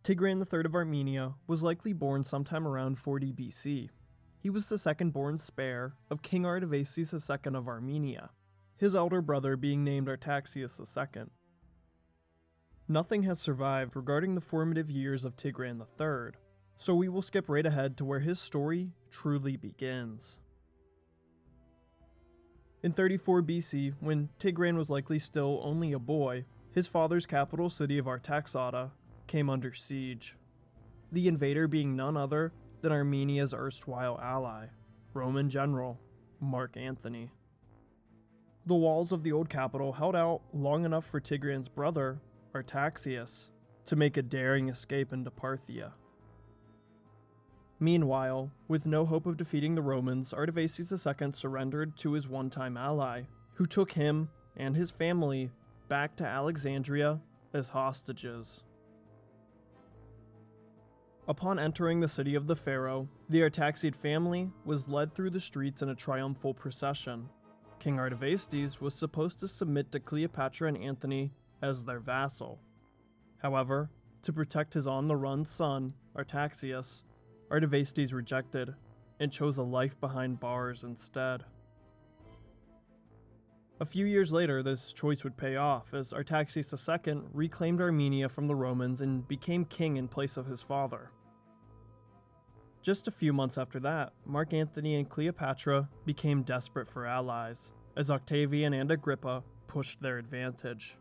Tigran III of Armenia was likely born sometime around 40 BC. He was the second-born spare of King Artaxerxes II of Armenia, his elder brother being named Artaxius II. Nothing has survived regarding the formative years of Tigran III, so we will skip right ahead to where his story truly begins. In 34 BC, when Tigran was likely still only a boy, his father's capital city of Artaxata came under siege, the invader being none other than Armenia's erstwhile ally, Roman general Mark Antony. The walls of the old capital held out long enough for Tigran's brother, Artaxius, to make a daring escape into Parthia. Meanwhile, with no hope of defeating the Romans, Artaxerxes II surrendered to his one-time ally, who took him and his family back to Alexandria as hostages. Upon entering the city of the pharaoh, the Artaxid family was led through the streets in a triumphal procession. King Artaxerxes was supposed to submit to Cleopatra and Antony as their vassal. However, to protect his on-the-run son, Artaxius, Artaxerxes rejected and chose a life behind bars instead. A few years later, this choice would pay off as Artaxerxes II reclaimed Armenia from the Romans and became king in place of his father. Just a few months after that, Mark Antony and Cleopatra became desperate for allies, as Octavian and Agrippa pushed their advantage.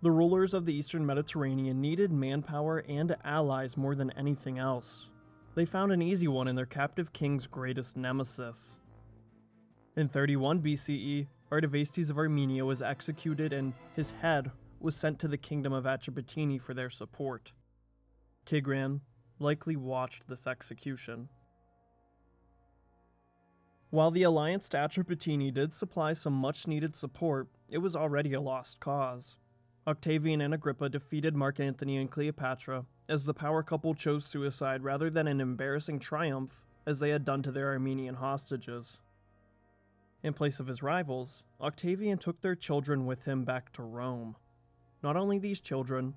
The rulers of the Eastern Mediterranean needed manpower and allies more than anything else. They found an easy one in their captive king's greatest nemesis. In 31 BCE, Artaxerxes of Armenia was executed and his head was sent to the kingdom of Atropatene for their support. Tigran likely watched this execution. While the alliance to Atropatene did supply some much-needed support, it was already a lost cause. Octavian and Agrippa defeated Mark Antony and Cleopatra, as the power couple chose suicide rather than an embarrassing triumph, as they had done to their Armenian hostages. In place of his rivals, Octavian took their children with him back to Rome. Not only these children,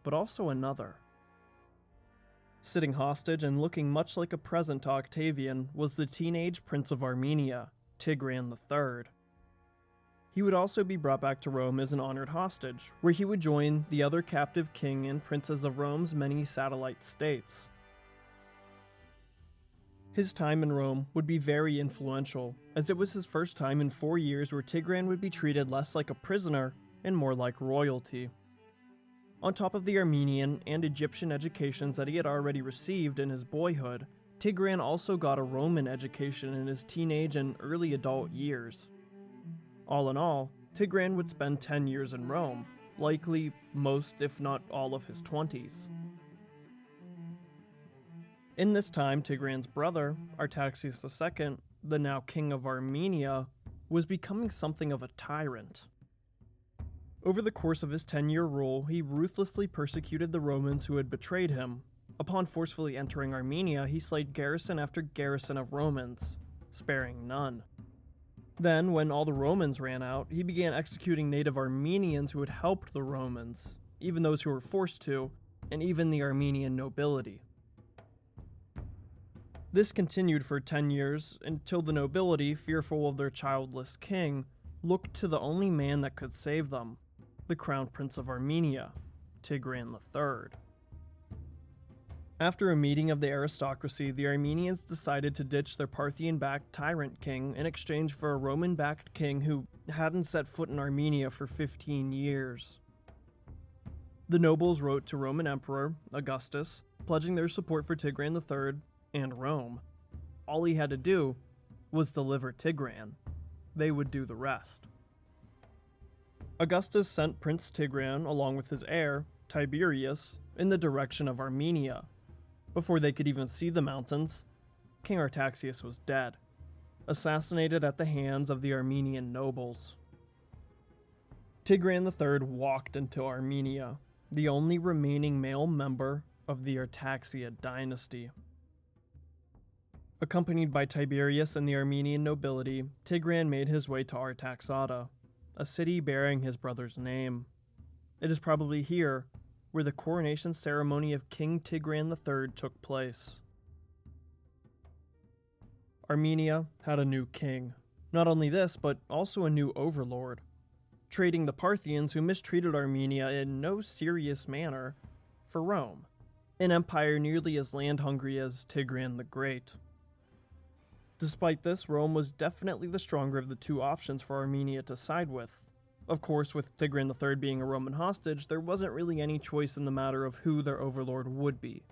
but also another. Sitting hostage and looking much like a present to Octavian was the teenage prince of Armenia, Tigran III. He would also be brought back to Rome as an honored hostage, where he would join the other captive king and princes of Rome's many satellite states. His time in Rome would be very influential, as it was his first time in 4 years where Tigran would be treated less like a prisoner and more like royalty. On top of the Armenian and Egyptian educations that he had already received in his boyhood, Tigran also got a Roman education in his teenage and early adult years. All in all, Tigran would spend 10 years in Rome, likely most if not all of his 20s. In this time, Tigran's brother, Artaxius II, the now king of Armenia, was becoming something of a tyrant. Over the course of his 10-year rule, he ruthlessly persecuted the Romans who had betrayed him. Upon forcefully entering Armenia, he slayed garrison after garrison of Romans, sparing none. Then, when all the Romans ran out, he began executing native Armenians who had helped the Romans, even those who were forced to, and even the Armenian nobility. This continued for 10 years until the nobility, fearful of their childless king, looked to the only man that could save them, the Crown Prince of Armenia, Tigran III. After a meeting of the aristocracy, the Armenians decided to ditch their Parthian-backed tyrant king in exchange for a Roman-backed king who hadn't set foot in Armenia for 15 years. The nobles wrote to Roman Emperor Augustus, pledging their support for Tigran III and Rome. All he had to do was deliver Tigran. They would do the rest. Augustus sent Prince Tigran along with his heir, Tiberius, in the direction of Armenia. Before they could even see the mountains, King Artaxius was dead, assassinated at the hands of the Armenian nobles. Tigran III walked into Armenia, the only remaining male member of the Artaxid dynasty. Accompanied by Tiberius and the Armenian nobility, Tigran made his way to Artaxata, a city bearing his brother's name. It is probably here where the coronation ceremony of King Tigran III took place. Armenia had a new king. Not only this, but also a new overlord, trading the Parthians who mistreated Armenia in no serious manner for Rome, an empire nearly as land-hungry as Tigran the Great. Despite this, Rome was definitely the stronger of the two options for Armenia to side with. Of course, with Tigran III being a Roman hostage, there wasn't really any choice in the matter of who their overlord would be.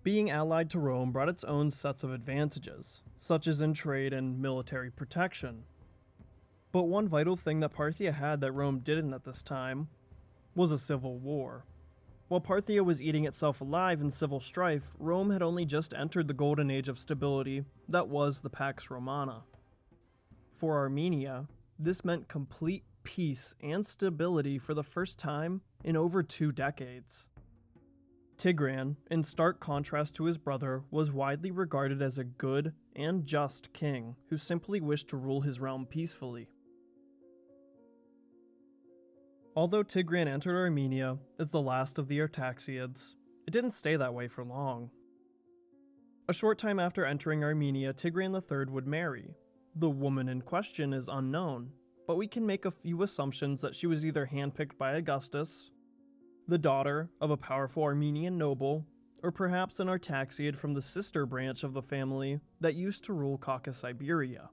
Being allied to Rome brought its own sets of advantages, such as in trade and military protection. But one vital thing that Parthia had that Rome didn't at this time was a civil war. While Parthia was eating itself alive in civil strife, Rome had only just entered the golden age of stability that was the Pax Romana. For Armenia, this meant complete peace and stability for the first time in over 2 decades. Tigran, in stark contrast to his brother, was widely regarded as a good and just king who simply wished to rule his realm peacefully. Although Tigran entered Armenia as the last of the Artaxiads, it didn't stay that way for long. A short time after entering Armenia, Tigran III would marry. The woman in question is unknown, but we can make a few assumptions that she was either handpicked by Augustus, the daughter of a powerful Armenian noble, or perhaps an Artaxiad from the sister branch of the family that used to rule Caucasus Iberia.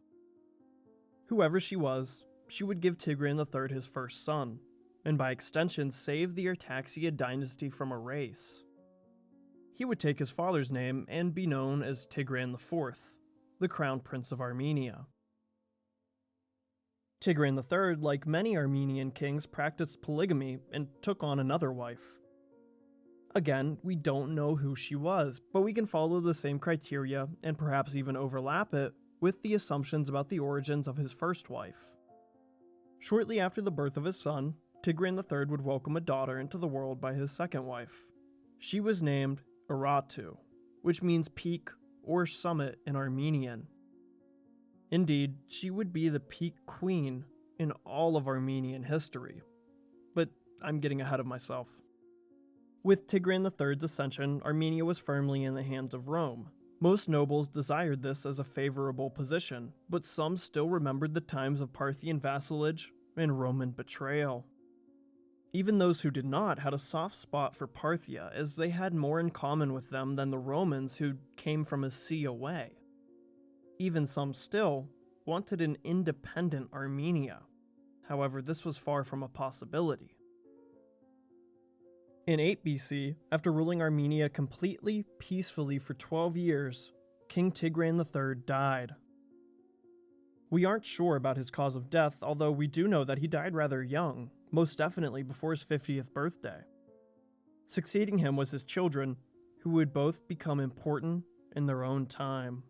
Whoever she was, she would give Tigran III his first son, and by extension save the Artaxiad dynasty from a race. He would take his father's name and be known as Tigran IV, the crown prince of Armenia. Tigran III, like many Armenian kings, practiced polygamy and took on another wife. Again, we don't know who she was, but we can follow the same criteria and perhaps even overlap it with the assumptions about the origins of his first wife. Shortly after the birth of his son, Tigran III would welcome a daughter into the world by his second wife. She was named Aratu, which means peak or summit in Armenian. Indeed, she would be the peak queen in all of Armenian history. But I'm getting ahead of myself. With Tigran III's ascension, Armenia was firmly in the hands of Rome. Most nobles desired this as a favorable position, but some still remembered the times of Parthian vassalage and Roman betrayal. Even those who did not had a soft spot for Parthia, as they had more in common with them than the Romans who came from a sea away. Even some still wanted an independent Armenia. However, this was far from a possibility. In 8 BC, after ruling Armenia completely peacefully for 12 years, King Tigran III died. We aren't sure about his cause of death, although we do know that he died rather young, most definitely before his 50th birthday. Succeeding him was his children, who would both become important in their own time.